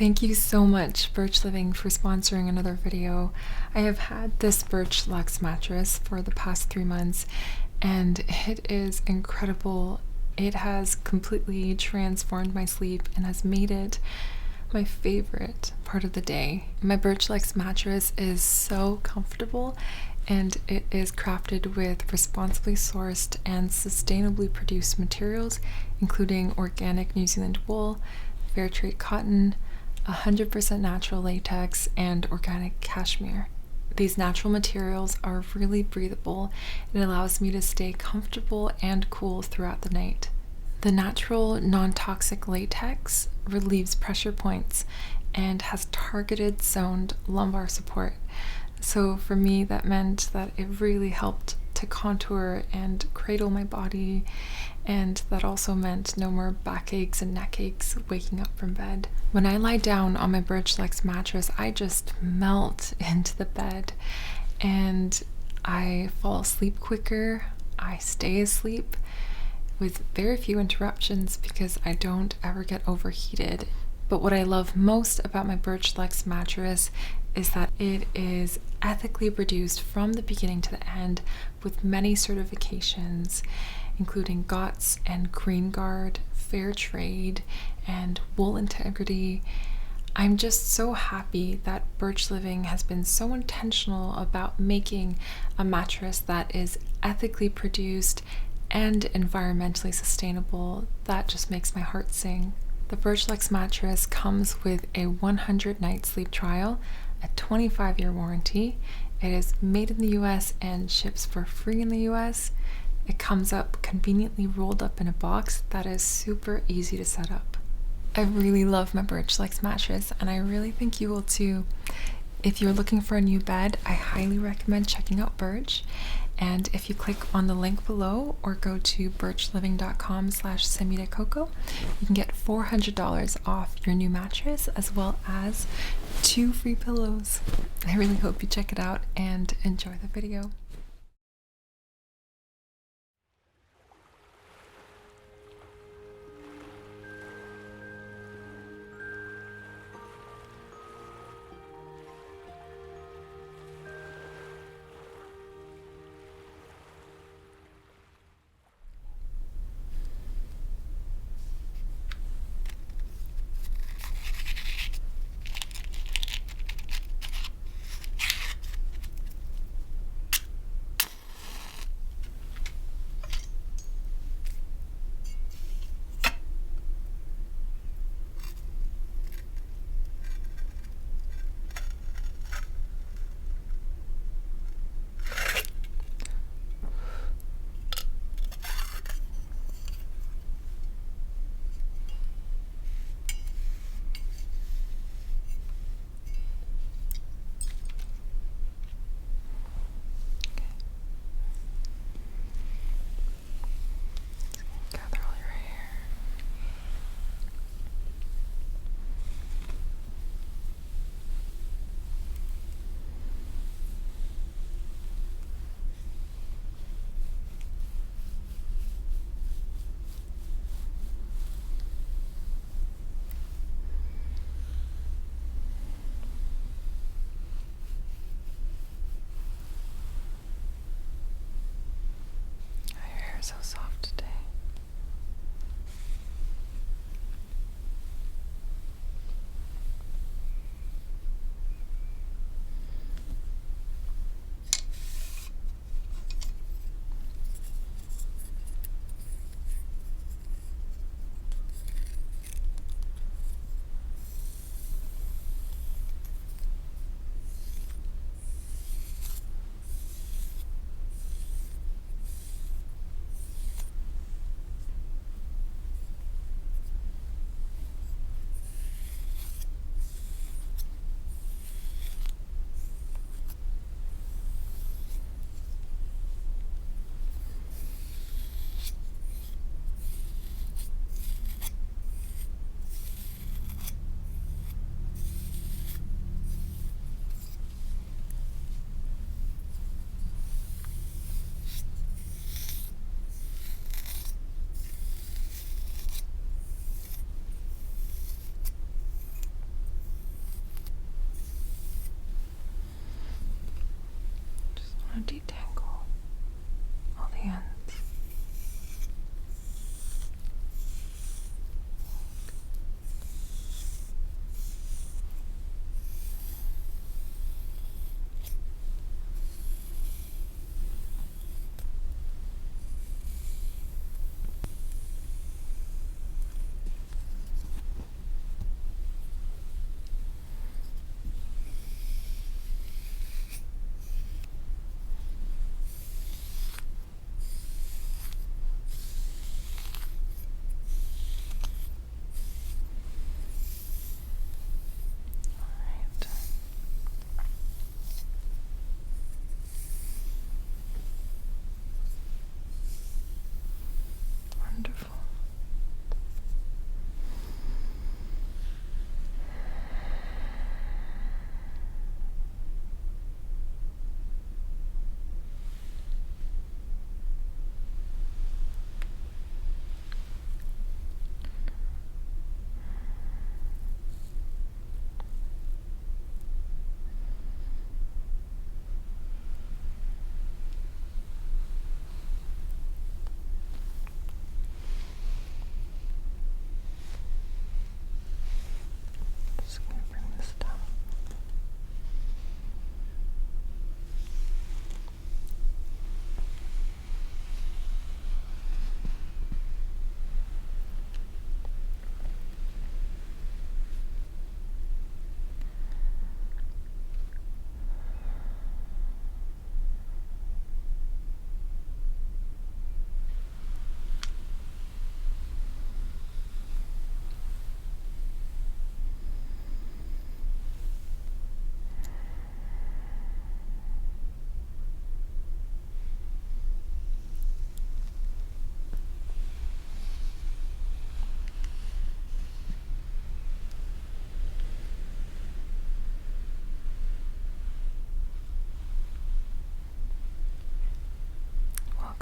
Thank you so much, Birch Living, for sponsoring another video. I have had this Birch Luxe mattress for the past 3 months, and it is incredible. It has completely transformed my sleep and has made it my favorite part of the day. My Birch Luxe mattress is so comfortable, and it is crafted with responsibly sourced and sustainably produced materials, including organic New Zealand wool, fair trade cotton, 100% natural latex, and organic cashmere. These natural materials are really breathable and allows me to stay comfortable and cool throughout the night. The natural non-toxic latex relieves pressure points and has targeted zoned lumbar support. So for me, that meant that it really helped to contour and cradle my body, and that also meant no more backaches and neck aches waking up from bed. When I lie down on my Birch Luxe mattress, I just melt into the bed and I fall asleep quicker. I stay asleep with very few interruptions because I don't ever get overheated. But what I love most about my Birch Luxe mattress is that it is ethically produced from the beginning to the end with many certifications, including GOTS and Green Guard, Fair Trade, and Wool Integrity. I'm just so happy that Birch Living has been so intentional about making a mattress that is ethically produced and environmentally sustainable. That just makes my heart sing. The Birch Luxe mattress comes with a 100-night sleep trial, a 25-year warranty. It is made in the US and ships for free in the US. It comes up conveniently rolled up in a box that is super easy to set up. I really love my Birch Luxe mattress, and I really think you will too. If you're looking for a new bed, I highly recommend checking out Birch. And if you click on the link below or go to birchliving.com/semidecoco, you can get $400 off your new mattress as well as 2 free pillows. I really hope you check it out and enjoy the video.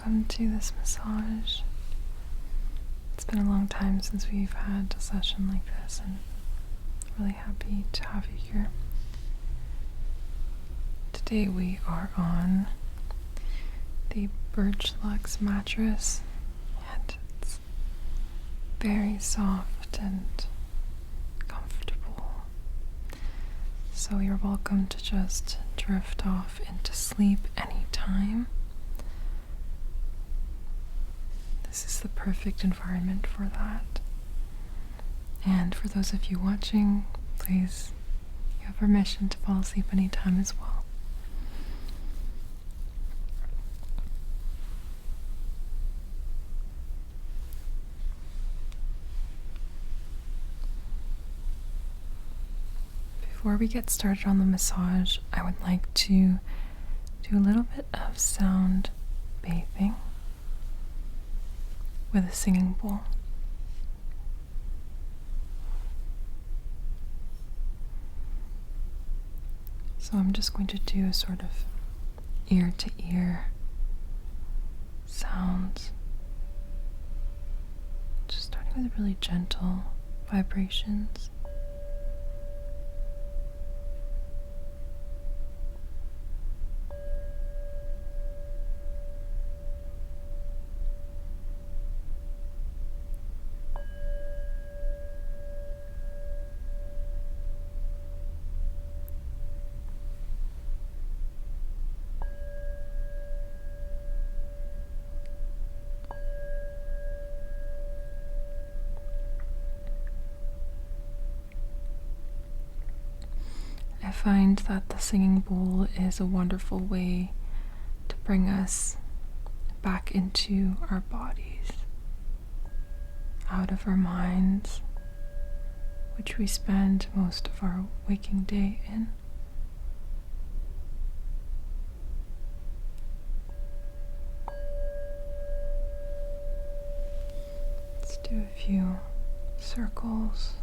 welcome to this massage. It's been a long time since we've had a session like this, and I'm really happy to have you here. Today we are on the Birch Luxe mattress, and it's very soft and comfortable. So you're welcome to just drift off into sleep anytime. This is the perfect environment for that. And for those of you watching, please, you have permission to fall asleep anytime as well. Before we get started on the massage, I would like to do a little bit of sound bathing with a singing bowl. So I'm just going to do a sort of ear-to-ear sounds, just starting with really gentle vibrations. I find that the singing bowl is a wonderful way to bring us back into our bodies, out of our minds, which we spend most of our waking day in. Let's do a few circles.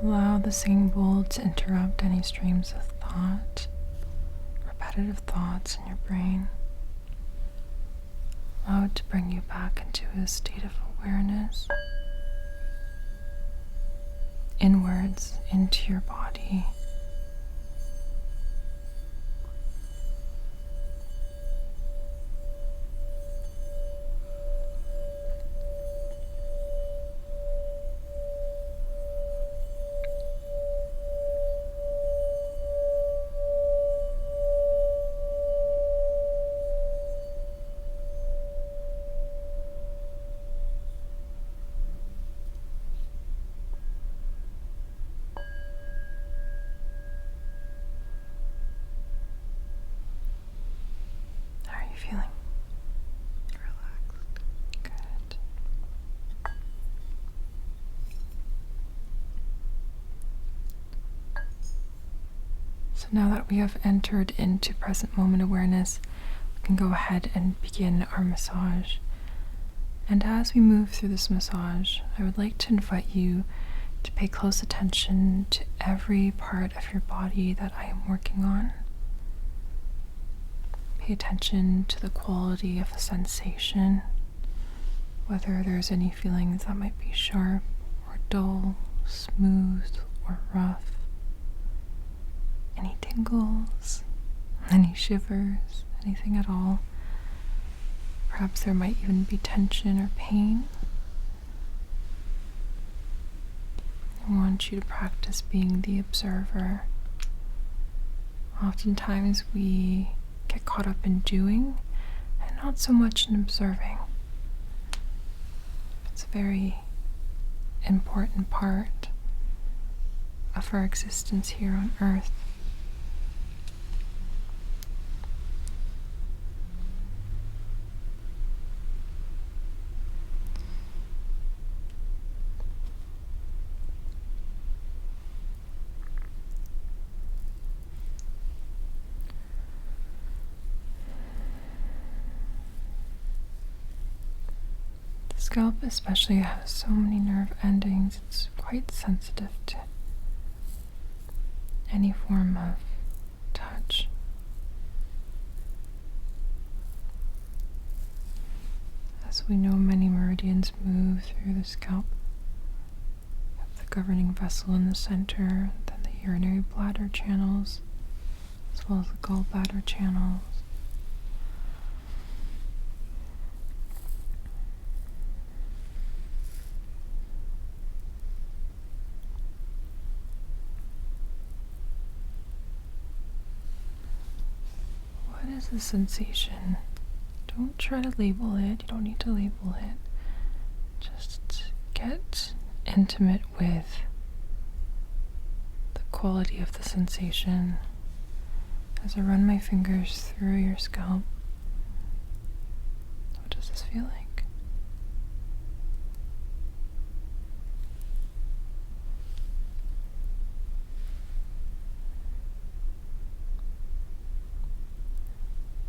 Allow the singing bowl to interrupt any streams of thought, repetitive thoughts in your brain. Allow it to bring you back into a state of awareness, inwards into your body. Feeling relaxed. Good. So now that we have entered into present moment awareness, we can go ahead and begin our massage. And as we move through this massage, I would like to invite you to pay close attention to every part of your body that I am working on. Pay attention to the quality of the sensation, whether there's any feelings that might be sharp or dull, smooth or rough, any tingles, any shivers, anything at all. Perhaps there might even be tension or pain. I want you to practice being the observer. Oftentimes we get caught up in doing and not so much in observing. It's a very important part of our existence here on Earth. scalp especially has so many nerve endings. It's quite sensitive to any form of touch. As we know, many meridians move through the scalp. You have the governing vessel in the center, then the urinary bladder channels, as well as the gallbladder channels. What is the sensation? Don't try to label it. You don't need to label it. Just get intimate with the quality of the sensation. As I run my fingers through your scalp, what does this feel like?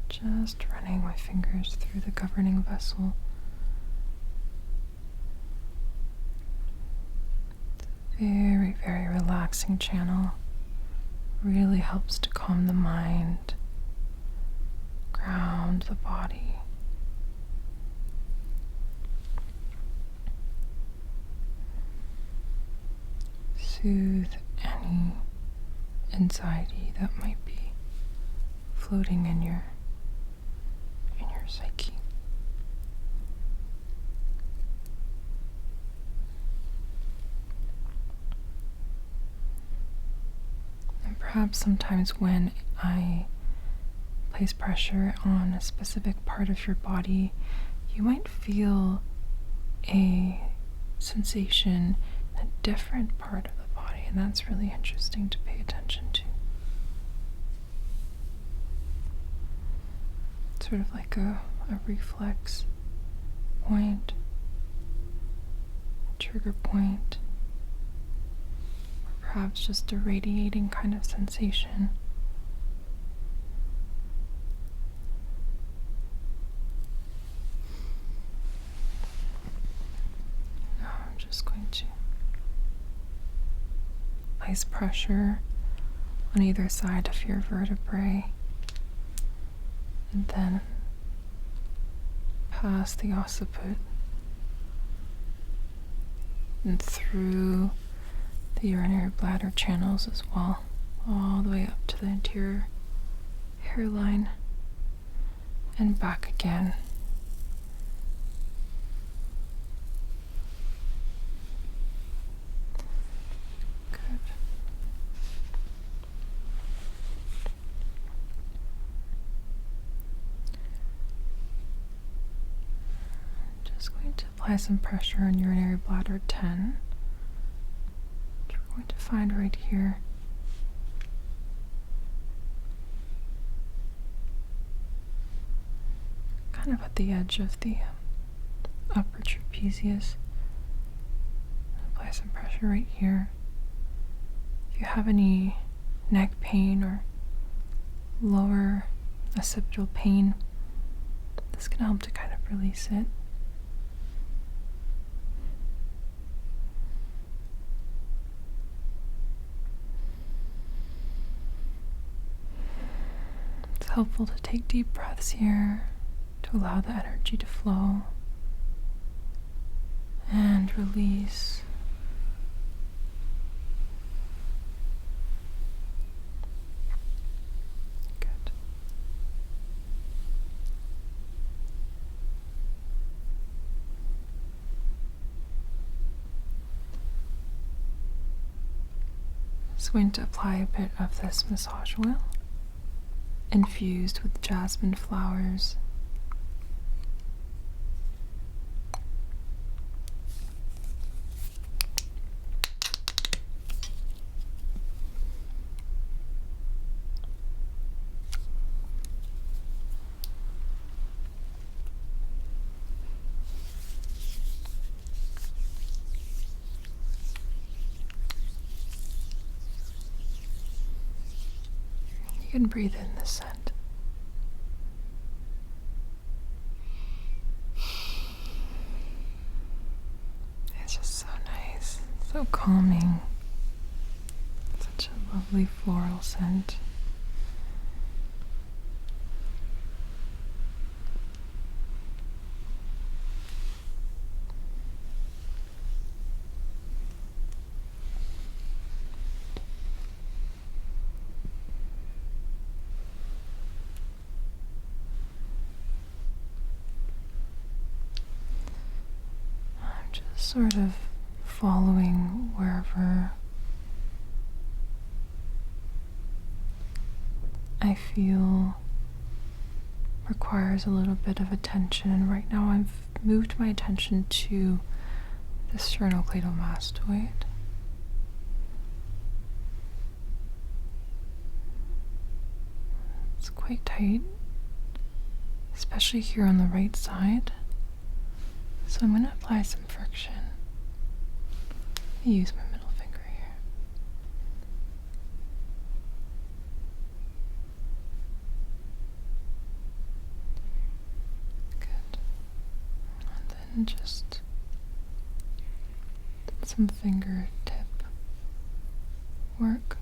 Just running my fingers through the governing vessel. It's a very, very relaxing channel. Really helps to calm the mind, ground the body. Soothe any anxiety that might be floating in your psyche. And perhaps sometimes when I place pressure on a specific part of your body, you might feel a sensation in a different part of the body, and that's really interesting to pay attention to. Sort of like a reflex point, a trigger point, or perhaps just a radiating kind of sensation. Now I'm just going to place pressure on either side of your vertebrae. And then past the occiput and through the urinary bladder channels as well, all the way up to the anterior hairline and back again. Good. Just going to apply some pressure on urinary bladder 10, which we're going to find right here. Kind of at the edge of the upper trapezius. Apply some pressure right here. If you have any neck pain or lower occipital pain, this can help to kind of release it. It's helpful to take deep breaths here to allow the energy to flow and release. Good. Just going to apply a bit of this massage oil infused with jasmine flowers. You can breathe in the scent. So calming. Such a lovely floral scent. I'm just sort of following wherever I feel requires a little bit of attention, and right now I've moved my attention to the sternocleidomastoid. It's quite tight, especially here on the right side, so I'm going to apply some friction. Use my middle finger here. Good. And then just some fingertip work.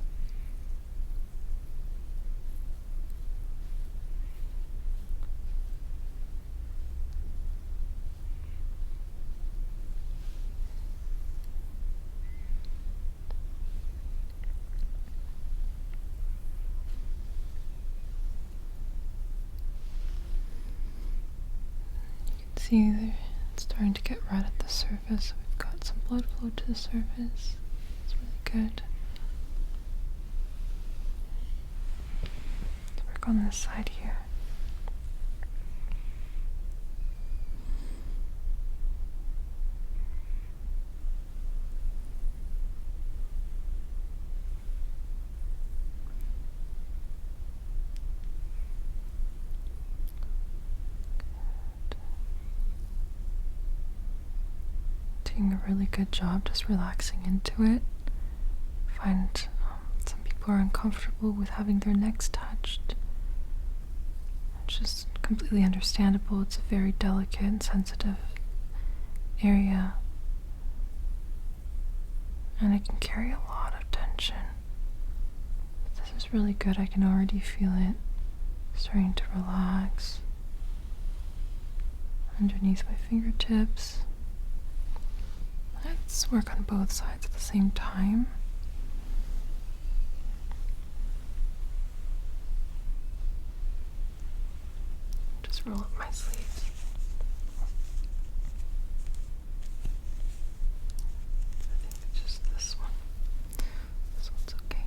See there, it's starting to get red at the surface. We've got some blood flow to the surface. It's really good. Let's work on this side here. Doing a really good job just relaxing into it. I find some people are uncomfortable with having their necks touched. It's just completely understandable. It's a very delicate and sensitive area, and it can carry a lot of tension. This is really good. I can already feel it starting to relax underneath my fingertips. Let's work on both sides at the same time. Just roll up my sleeves. I think it's just this one. This one's okay.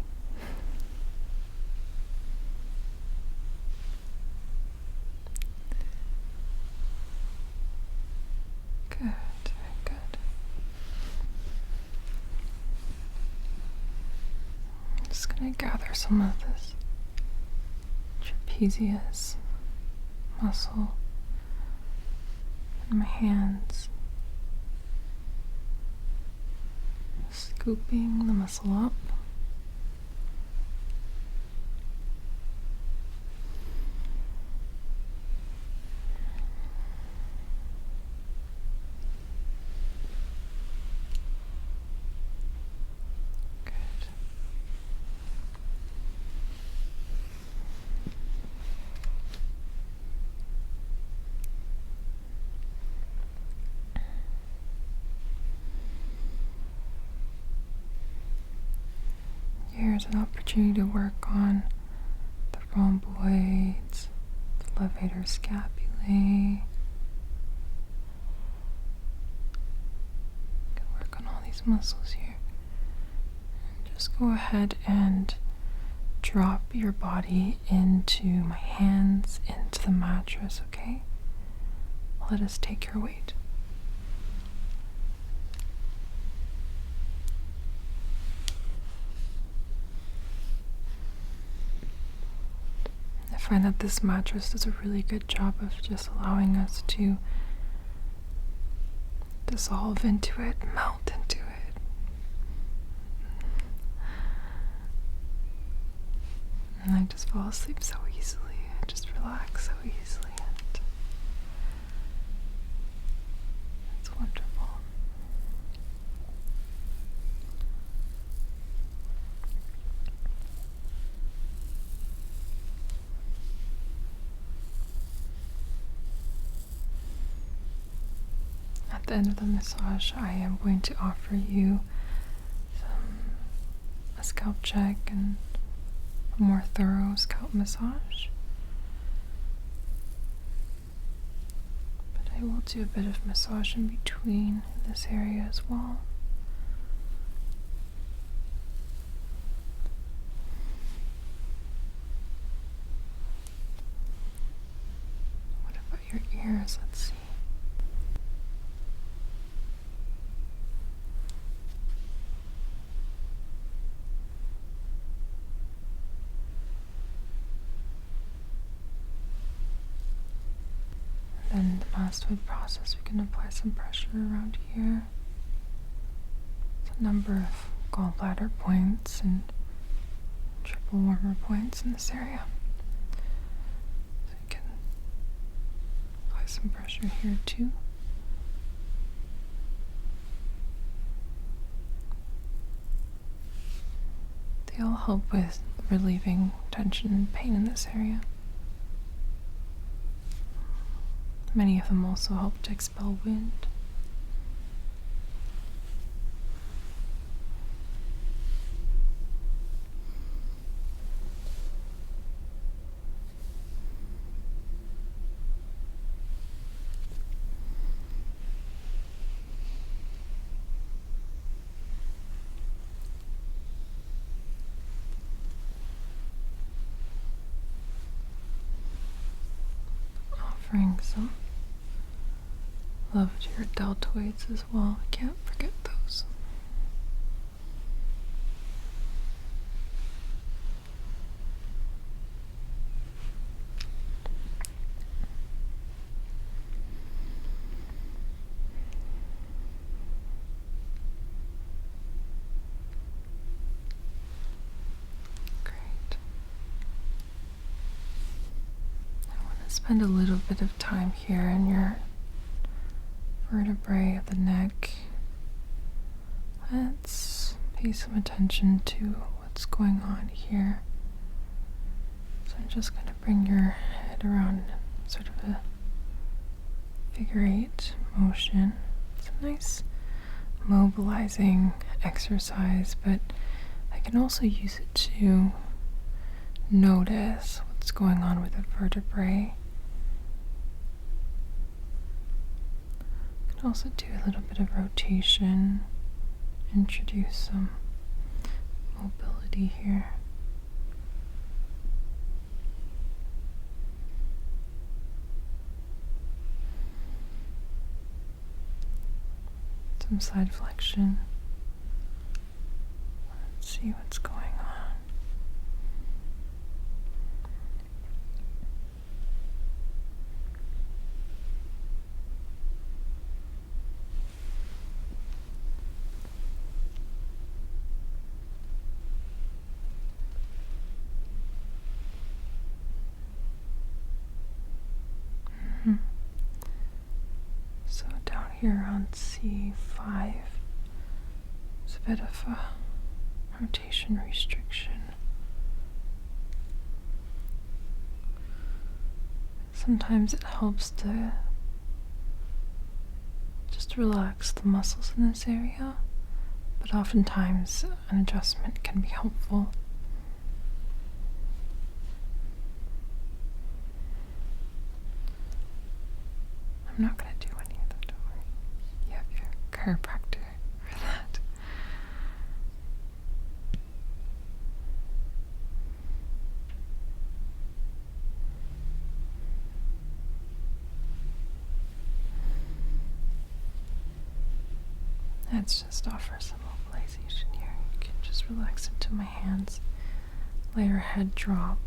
Good, very good. I'm just gonna gather some of this trapezius muscle in my hands, scooping the muscle up. Here's an opportunity to work on the rhomboids, the levator scapulae. Can work on all these muscles here. And just go ahead and drop your body into my hands, into the mattress, okay? Let us take your weight. I find that this mattress does a really good job of just allowing us to dissolve into it, melt into it. And I just fall asleep so easily. I just relax so easily. And it's wonderful. the end of the massage, I am going to offer you a scalp check and a more thorough scalp massage. But I will do a bit of massage in between in this area as well. What about your ears? Let's see. Then the last with process, we can apply some pressure around here. There's a number of gallbladder points and triple warmer points in this area. So you can apply some pressure here too. They all help with relieving tension and pain in this area. Many of them also help to expel wind. Offering some love to your deltoids as well. I can't forget those. Great. I want to spend a little bit of time here in your vertebrae of the neck. Let's pay some attention to what's going on here. So I'm just going to bring your head around in sort of a figure 8 motion. It's a nice mobilizing exercise, but I can also use it to notice what's going on with the vertebrae. Also do a little bit of rotation, introduce some mobility here. Some side flexion. Let's see what's going on. So down here on C5, there's a bit of a rotation restriction. Sometimes it helps to just relax the muscles in this area, but oftentimes an adjustment can be helpful. I'm not going to do any of them, don't worry. You have your chiropractor for that. Let's just offer some mobilization here. You can just relax into my hands. Let your head drop.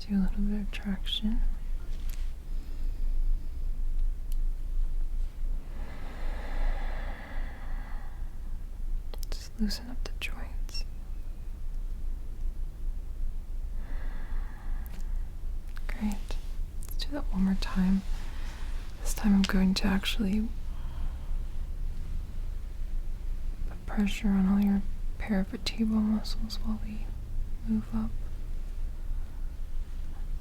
Do a little bit of traction. Just loosen up the joints. one more time. This time I'm going to actually put pressure on all your paravertebral muscles while we move up.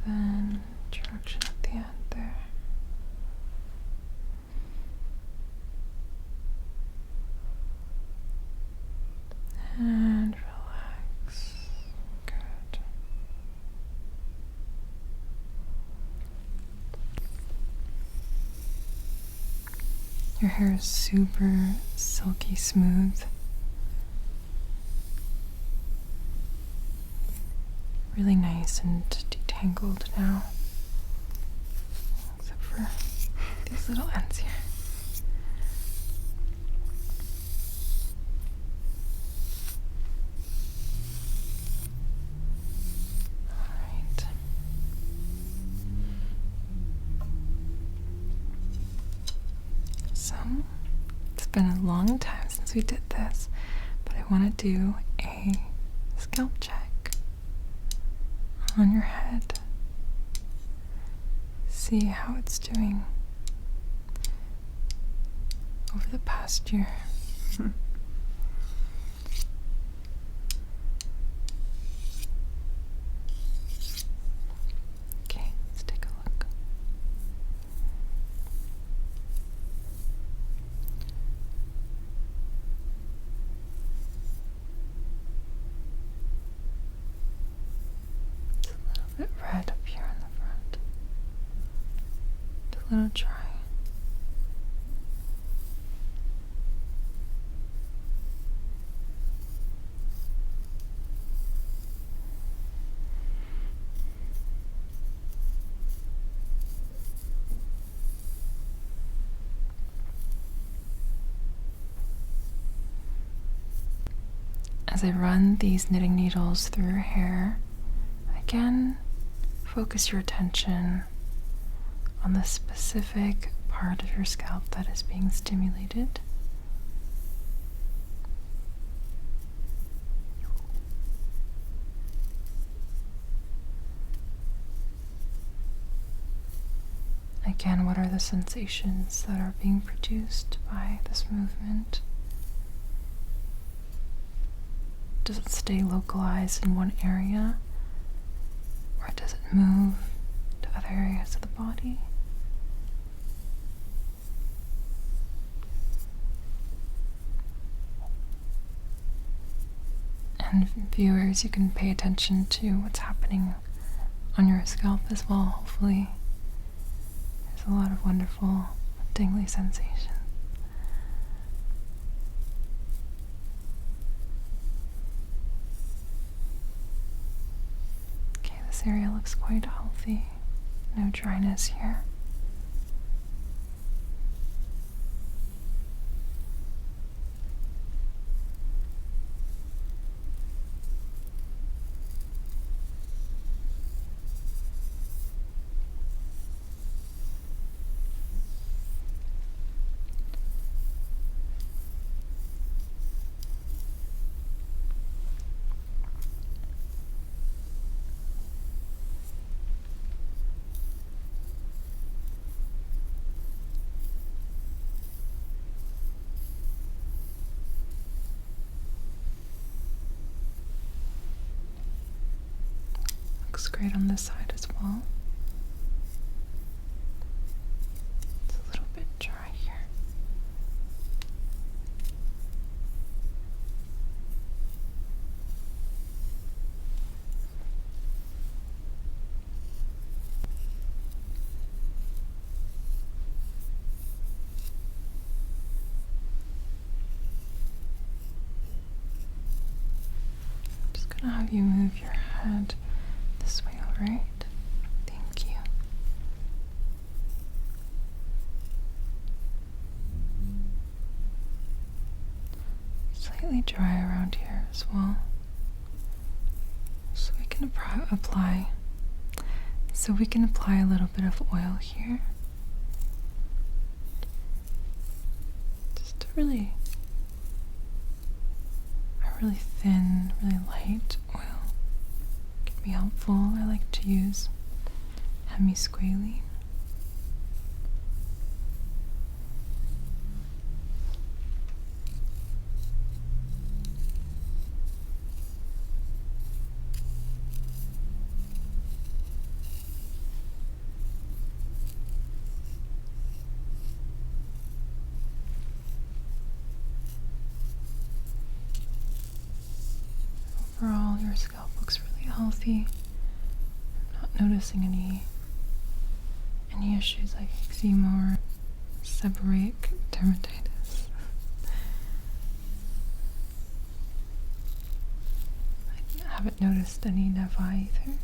Then traction at the end there. And relax. Good. Your hair is super silky smooth. Really nice and detangled now. Except for these little ends here. Alright. So, it's been a long time since we did this, but I want to do a scalp check on your head. See how it's doing over the past year. Okay, let's take a look. It's a little bit red up here in the front. It's a little dry. As I run these knitting needles through your hair, again, focus your attention on the specific part of your scalp that is being stimulated. Again, what are the sensations that are being produced by this movement? Does it stay localized in one area, or does it move to other areas of the body? And viewers, you can pay attention to what's happening on your scalp as well, hopefully. There's a lot of wonderful tingly sensations. This area looks quite healthy. No dryness here. Looks great on this side as well. It's a little bit dry here. I'm just gonna have you move your head this way, alright? Thank you. Slightly dry around here as well. So we can apply a little bit of oil here. Just a really thin, really light oil. Be helpful. I like to use hemisqualene. scalp looks really healthy. I'm not noticing any issues like eczema or seborrheic dermatitis. I haven't noticed any nevi either.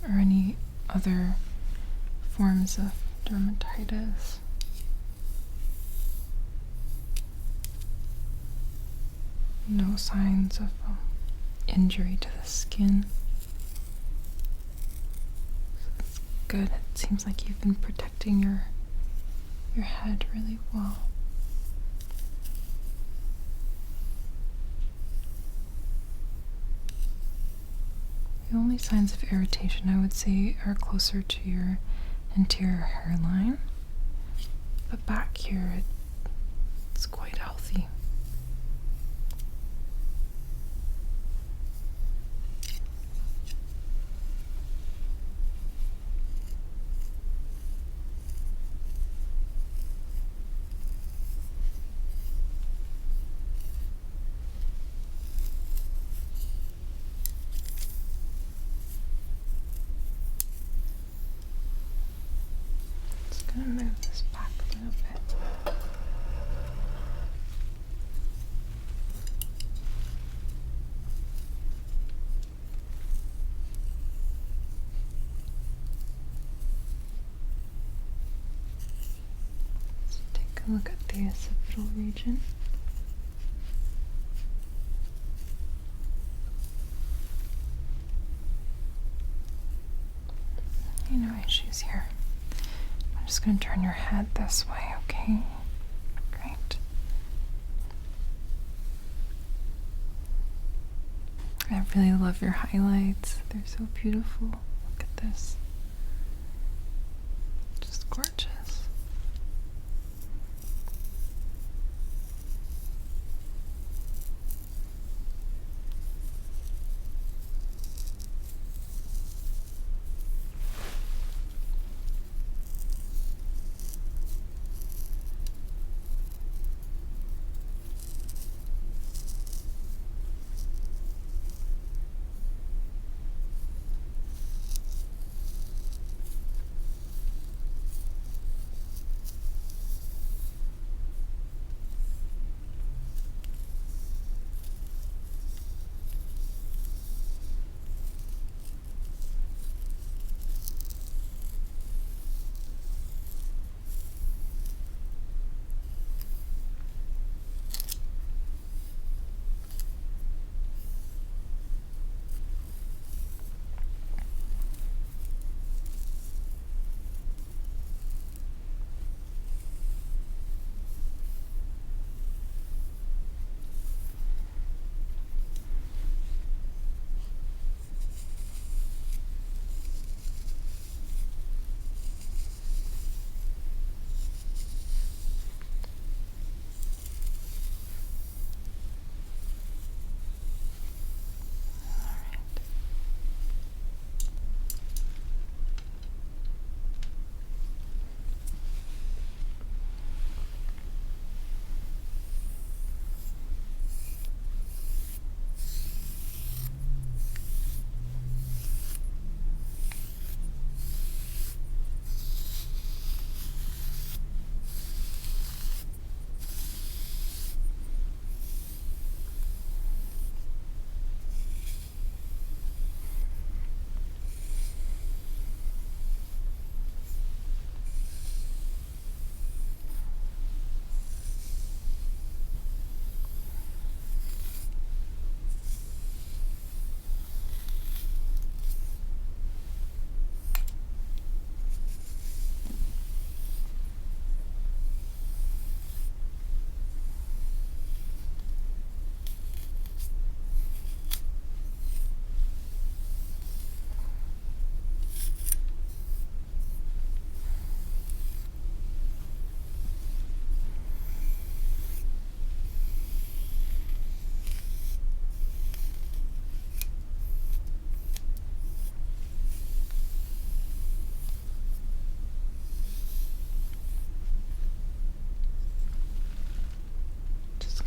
Or any other forms of dermatitis. No signs of injury to the skin. So that's good. It seems like you've been protecting your head really well. The only signs of irritation I would say are closer to your anterior hairline, but back here it's quite healthy. I'm gonna move this back a little bit. Let's take a look at the occipital region. No issues here. I'm just going to turn your head this way, okay? Great. I really love your highlights. They're so beautiful. Look at this. Just gorgeous.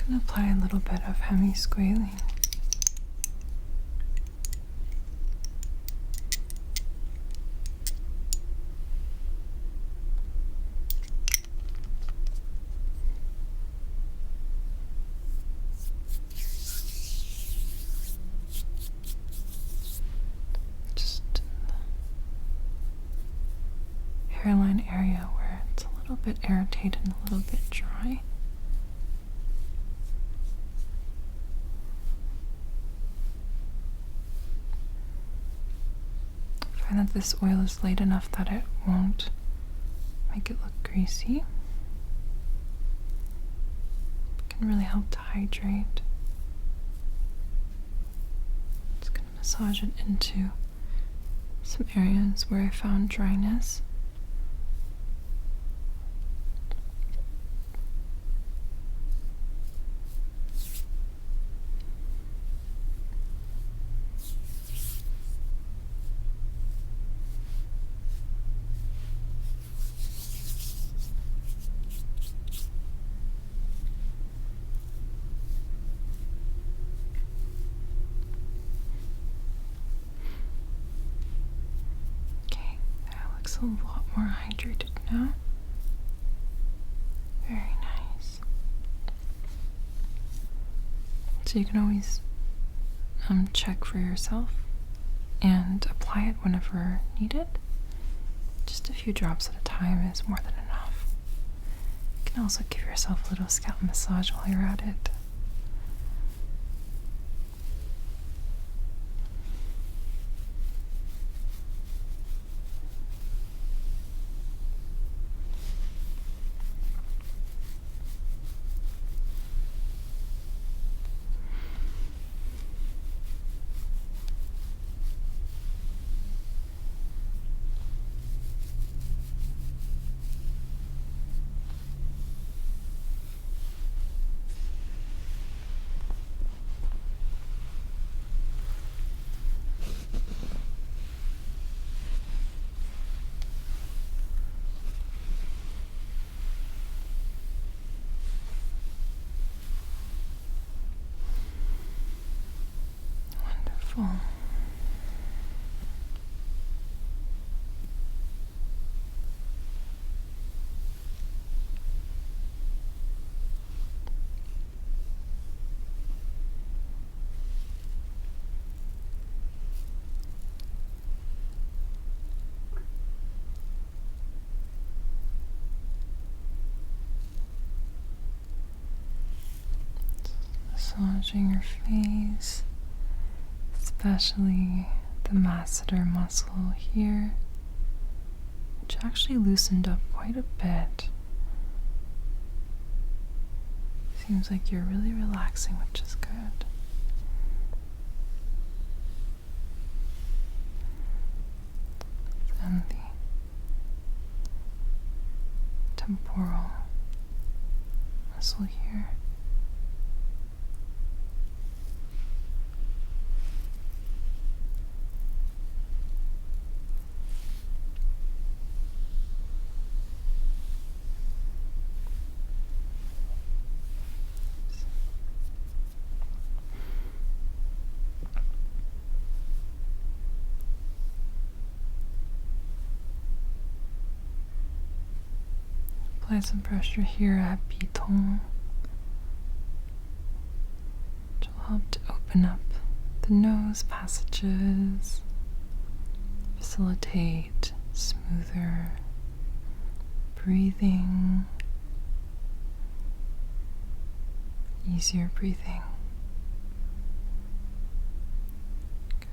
going to apply a little bit of hemisqualene. Just in the hairline area where it's a little bit irritated and a little bit dry. I find that this oil is light enough that it won't make it look greasy. It can really help to hydrate. Just gonna massage it into some areas where I found dryness. A lot more hydrated now. Very nice. So you can always check for yourself and apply it whenever needed. Just a few drops at a time is more than enough. You can also give yourself a little scalp massage while you're at it. Wonderful. Massaging your face, especially the masseter muscle here, which actually loosened up quite a bit. Seems like you're really relaxing, which is good. And the temporal muscle here. Apply some pressure here at Piton, which will help to open up the nose passages, facilitate smoother breathing, easier breathing. Good.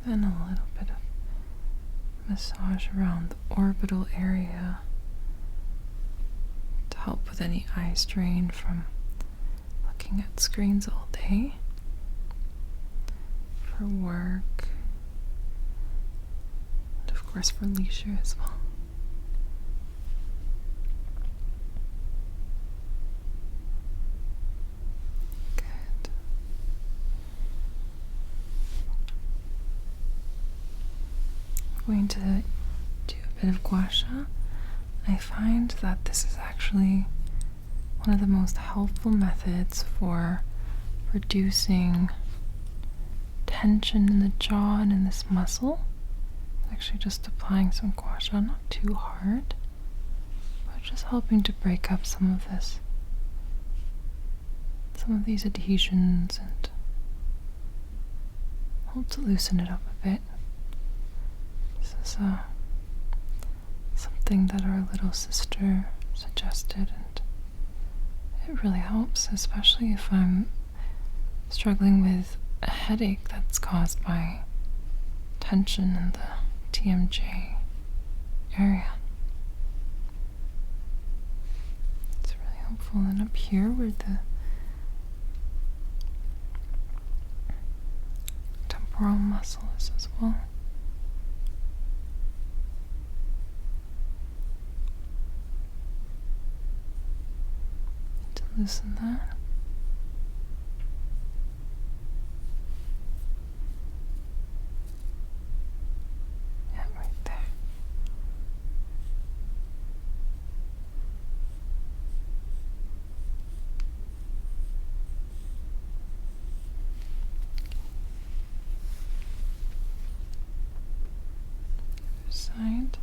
Then a little bit of massage around the orbital area to help with any eye strain from looking at screens all day, for work, and of course for leisure as well. Good. I'm going to do a bit of gua sha. I find that this is actually one of the most helpful methods for reducing tension in the jaw and in this muscle. Actually just applying some gua sha, not too hard, but just helping to break up some of these adhesions and help to loosen it up a bit. This is something that our little sister suggested, and it really helps, especially if I'm struggling with a headache that's caused by tension in the TMJ area. It's really helpful. And up here where the temporal muscle is as well. Need to loosen that. Side.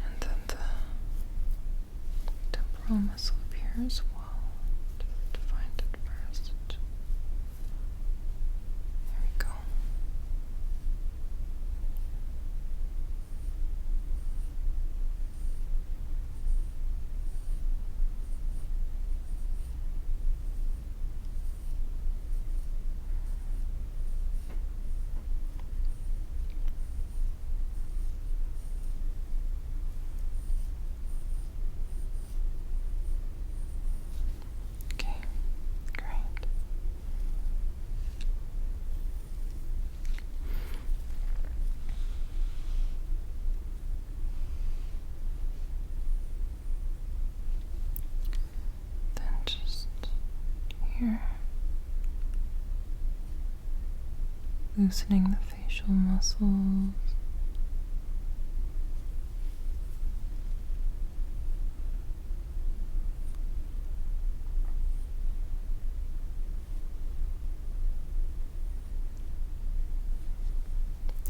And then the temporal muscle up here as well. To find it first. There we go. Okay, great. Then just here, loosening the facial muscles.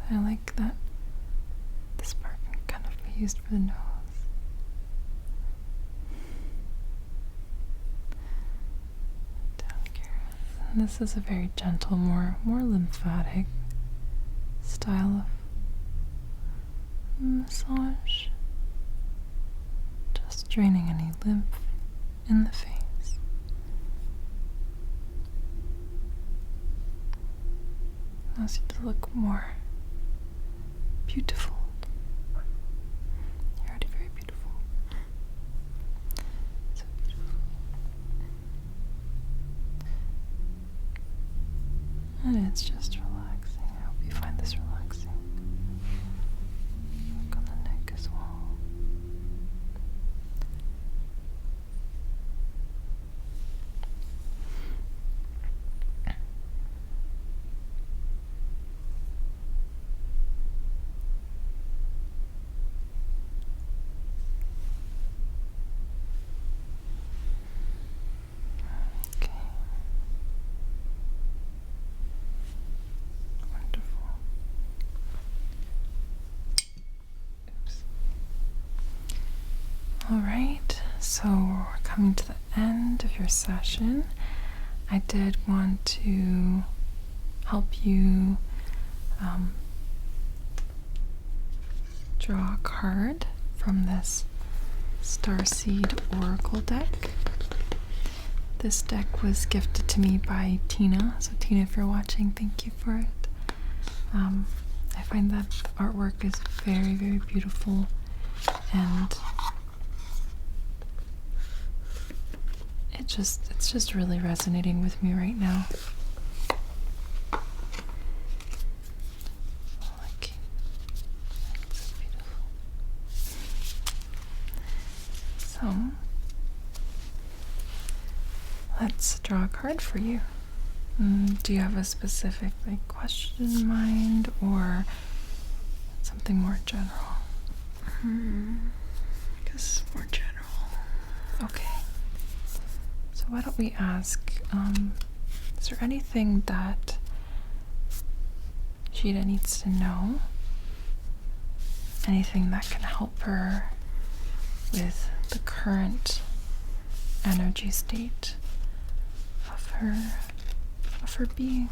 I like that this part can kind of be used for the nose. Down here. And this is a very gentle, more lymphatic style of massage. Just draining any lymph in the face. Allows you to look more beautiful. You're already very beautiful. So beautiful. And it's just relaxing. I hope you find this relaxing. Work on the neck as well. Okay. Wonderful. Oops. All right, so we're coming to the end of your session. I did want to help you draw a card from this Starseed Oracle deck. This deck was gifted to me by Tina, so Tina, if you're watching, thank you for it. I find that the artwork is very, very beautiful, and it's just really resonating with me right now. let's draw a card for you. Do you have a specific question in mind or something more general? I guess more general. Okay. So why don't we ask, is there anything that Sheeta needs to know? Anything that can help her with the current energy state of her being?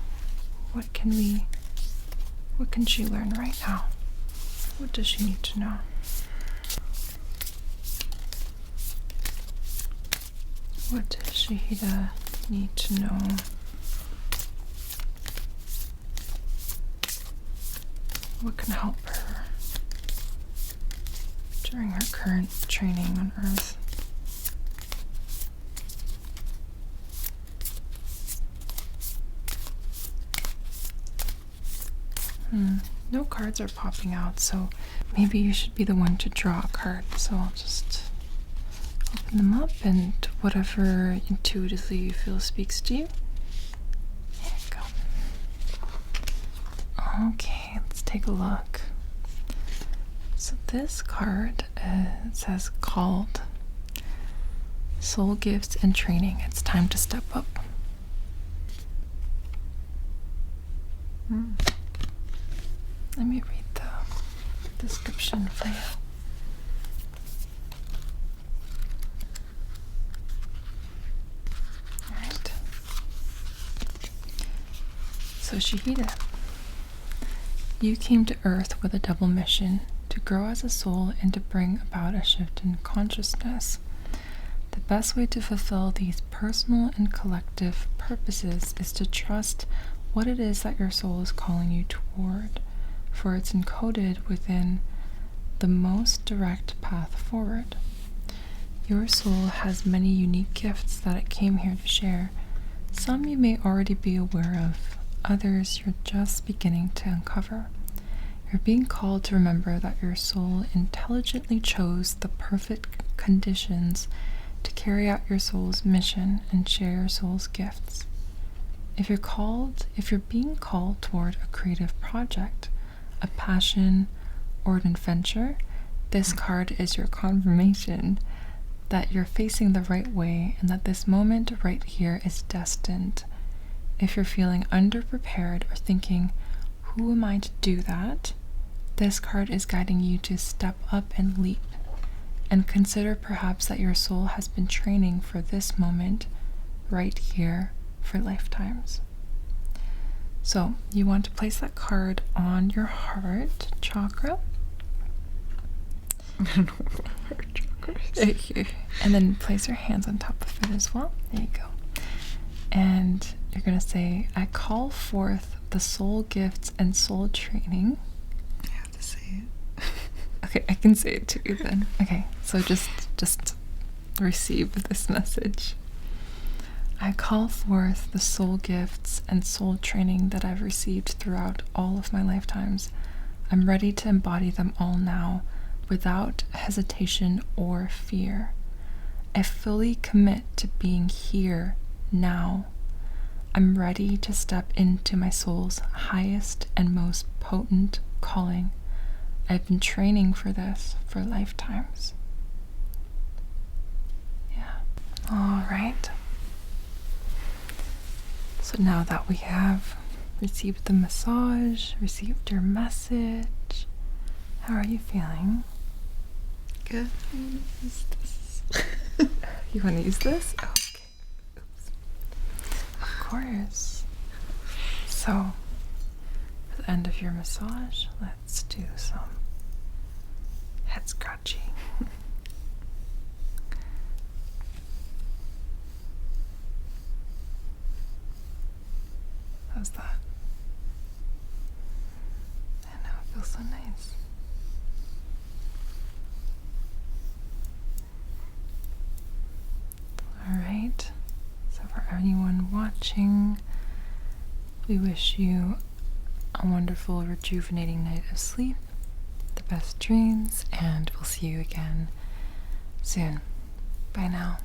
What can she learn right now? What does she need to know? What does Shahida need to know? What can help her during her current training on Earth? No cards are popping out, so maybe you should be the one to draw a card. So I'll just open them up, and whatever intuitively you feel speaks to you. There you go. Okay, let's take a look. So this card says called Soul Gifts and Training. It's time to step up. Let me read the description for you. Alright. So Shahida, you came to Earth with a double mission: to grow as a soul and to bring about a shift in consciousness. The best way to fulfill these personal and collective purposes is to trust what it is that your soul is calling you toward, for it's encoded within the most direct path forward. Your soul has many unique gifts that it came here to share. Some you may already be aware of, others you're just beginning to uncover. You're being called to remember that your soul intelligently chose the perfect conditions to carry out your soul's mission and share your soul's gifts. If you're being called toward a creative project, a passion, or an adventure, this card is your confirmation that you're facing the right way and that this moment right here is destined. If you're feeling underprepared or thinking, who am I to do that? This card is guiding you to step up and leap, and consider perhaps that your soul has been training for this moment right here for lifetimes. So you want to place that card on your heart chakra. I don't know what heart chakra is. And then place your hands on top of it as well. There you go. And you're going to say, I call forth the soul gifts and soul training. I have to say it. Okay, I can say it to you then. Okay, so just receive this message. I call forth the soul gifts and soul training that I've received throughout all of my lifetimes. I'm ready to embody them all now, without hesitation or fear. I fully commit to being here now. I'm ready to step into my soul's highest and most potent calling. I've been training for this for lifetimes. Yeah. All right. So now that we have received the massage, received your message, how are you feeling? Good. I want to use this. You want to use this? Oh, okay. Oops. Of course. So, at the end of your massage, let's do some head scratching. How's that? I know, it feels so nice. Alright, so for anyone watching, we wish you a wonderful, rejuvenating night of sleep, the best dreams, and we'll see you again soon. Bye now.